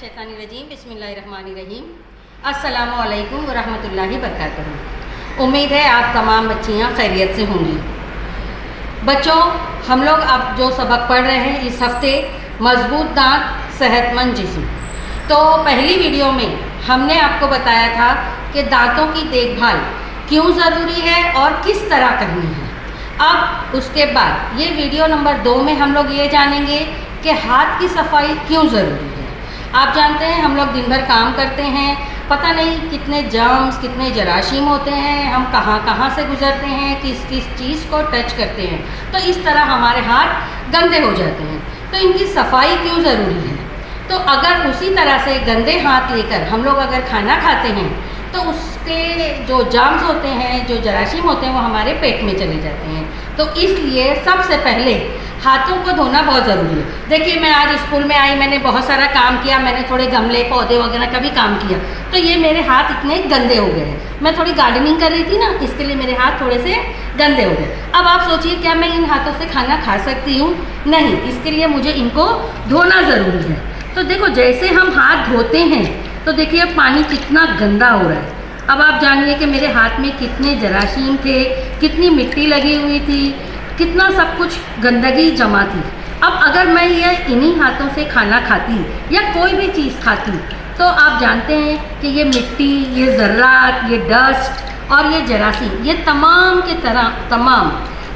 शैतानिर्रजीम बिस्मिल्लाहिर्रहमानिर्रहीम अस्सलामु अलैकुम वरहमतुल्लाहि वबरकातुहू। उम्मीद है आप तमाम बच्चियाँ खैरियत से होंगी। बच्चों, हम लोग अब जो सबक पढ़ रहे हैं इस हफ्ते मजबूत दांत सेहतमंद जिस्म। तो पहली वीडियो में हमने आपको बताया था कि दांतों की देखभाल क्यों ज़रूरी है और किस तरह करनी है। अब उसके बाद ये वीडियो नंबर 2 में हम लोग ये जानेंगे कि हाथ की सफाई क्यों ज़रूरी है। आप जानते हैं हम लोग दिन भर काम करते हैं, पता नहीं कितने जर्म्स कितने जराशीम होते हैं, हम कहाँ कहाँ से गुजरते हैं, किस किस चीज़ को टच करते हैं, तो इस तरह हमारे हाथ गंदे हो जाते हैं। तो इनकी सफाई क्यों ज़रूरी है। तो अगर उसी तरह से गंदे हाथ लेकर हम लोग अगर खाना खाते हैं तो उसके जो जर्म्स होते हैं, जो जराशीम होते हैं, वो हमारे पेट में चले जाते हैं। तो इसलिए सबसे पहले हाथों को धोना बहुत ज़रूरी है। देखिए, मैं आज स्कूल में आई, मैंने बहुत सारा काम किया, मैंने थोड़े गमले पौधे वगैरह का भी काम किया, तो ये मेरे हाथ इतने गंदे हो गए हैं। मैं थोड़ी गार्डनिंग कर रही थी ना, इसके लिए मेरे हाथ थोड़े से गंदे हो गए। अब आप सोचिए, क्या मैं इन हाथों से खाना खा सकती हूँ? नहीं, इसके लिए मुझे इनको धोना ज़रूरी है। तो देखो, जैसे हम हाथ धोते हैं तो देखिए पानी कितना गंदा हो रहा है। अब आप जानिए कि मेरे हाथ में कितने जराशीम थे, कितनी मिट्टी लगी हुई थी, कितना सब कुछ गंदगी जमा थी। अब अगर मैं ये इन्हीं हाथों से खाना खाती या कोई भी चीज़ खाती तो आप जानते हैं कि ये मिट्टी, ये ज़र्रात, ये डस्ट और ये जरासीम, ये तमाम के तमाम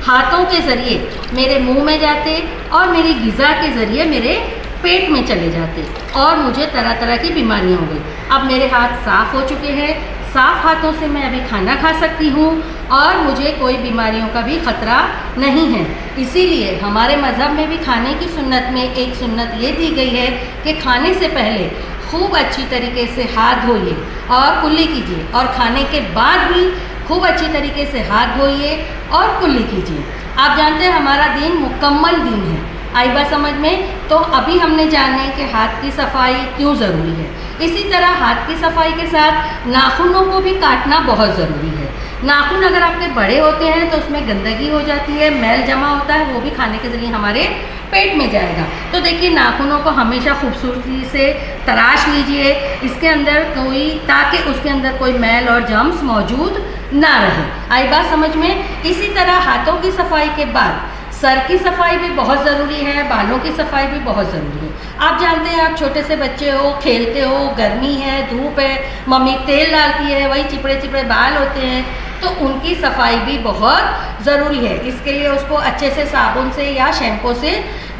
हाथों के ज़रिए मेरे मुंह में जाते और मेरी ग़िज़ा के ज़रिए मेरे पेट में चले जाते और मुझे तरह तरह की बीमारियाँ हो गई। अब मेरे हाथ साफ़ हो चुके हैं, साफ़ हाथों से मैं अभी खाना खा सकती हूँ और मुझे कोई बीमारियों का भी ख़तरा नहीं है। इसीलिए हमारे मज़हब में भी खाने की सुन्नत में एक सुन्नत ये दी गई है कि खाने से पहले खूब अच्छी तरीके से हाथ धोइए और कुल्ली कीजिए, और खाने के बाद भी खूब अच्छी तरीके से हाथ धोइए और कुल्ली कीजिए। आप जानते हैं हमारा दिन मुकम्मल दिन है। आई बात समझ में? तो अभी हमने जाने कि हाथ की सफाई क्यों ज़रूरी है। इसी तरह हाथ की सफाई के साथ नाखूनों को भी काटना बहुत ज़रूरी है। नाखून अगर आपके बड़े होते हैं तो उसमें गंदगी हो जाती है, मैल जमा होता है, वो भी खाने के ज़रिए हमारे पेट में जाएगा। तो देखिए, नाखूनों को हमेशा खूबसूरती से तराश लीजिए इसके अंदर कोई, ताकि उसके अंदर कोई मैल और जर्म्स मौजूद ना रहे। आई बात समझ में? इसी तरह हाथों की सफाई के बाद सर की सफाई भी बहुत ज़रूरी है, बालों की सफाई भी बहुत ज़रूरी है। आप जानते हैं, आप छोटे से बच्चे हो, खेलते हो, गर्मी है, धूप है, मम्मी तेल डालती है, वही चिपड़े चिपड़े बाल होते हैं, तो उनकी सफाई भी बहुत ज़रूरी है। इसके लिए उसको अच्छे से साबुन से या शैम्पू से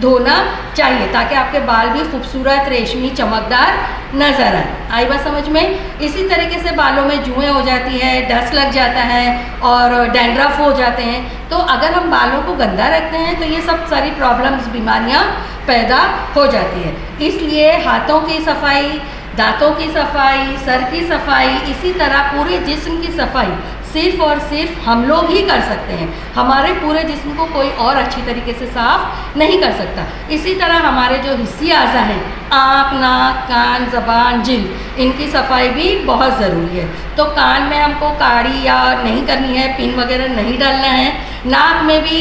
धोना चाहिए ताकि आपके बाल भी खूबसूरत, रेशमी, चमकदार नज़र आए। आई बात समझ में? इसी तरीके से बालों में जुएँ हो जाती है, डस्ट लग जाता है और डैंड्रफ हो जाते हैं। तो अगर हम बालों को गंदा रखते हैं तो ये सब सारी प्रॉब्लम्स, बीमारियां पैदा हो जाती है। इसलिए हाथों की सफाई, दांतों की सफाई, सर की सफाई, इसी तरह पूरे जिस्म की सफाई सिर्फ़ और सिर्फ हम लोग ही कर सकते हैं। हमारे पूरे जिस्म को कोई और अच्छी तरीके से साफ़ नहीं कर सकता। इसी तरह हमारे जो हिस्सी आज़ा हैं, आँख, नाक, कान, ज़बान, जिल्द, इनकी सफाई भी बहुत ज़रूरी है। तो कान में हमको काड़ी या नहीं करनी है, पिन वगैरह नहीं डालना है। नाक में भी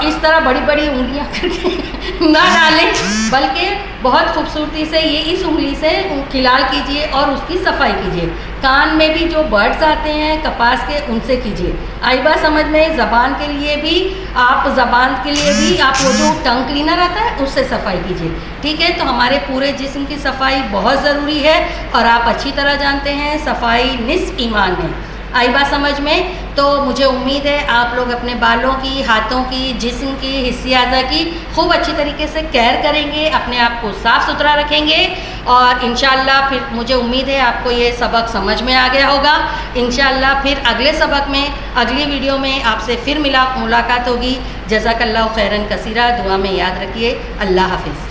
इस तरह बड़ी बड़ी उंगलियां करके ना डालें, बल्कि बहुत खूबसूरती से ये इस उंगली से खिलाल कीजिए और उसकी सफाई कीजिए। कान में भी जो बर्ड्स आते हैं कपास के, उनसे कीजिए। आई बात समझ में? ज़बान के लिए भी आप वो जो टंग क्लीनर आता है उससे सफाई कीजिए। ठीक है? तो हमारे पूरे जिस्म की सफाई बहुत ज़रूरी है और आप अच्छी तरह जानते हैं सफाई निस्फ़ ईमान है। आई बात समझ में? तो मुझे उम्मीद है आप लोग अपने बालों की, हाथों की, जिस्म की, हिस्से आज़ा की खूब अच्छी तरीके से केयर करेंगे, अपने आप को साफ़ सुथरा रखेंगे और इंशाअल्लाह फिर मुझे उम्मीद है आपको ये सबक समझ में आ गया होगा। इंशाअल्लाह फिर अगले सबक में, अगली वीडियो में आपसे फिर मुलाकात होगी। जज़ाकल्लाहु खैरन कसीरा। दुआ में याद रखिए। अल्लाह हाफ़िज़।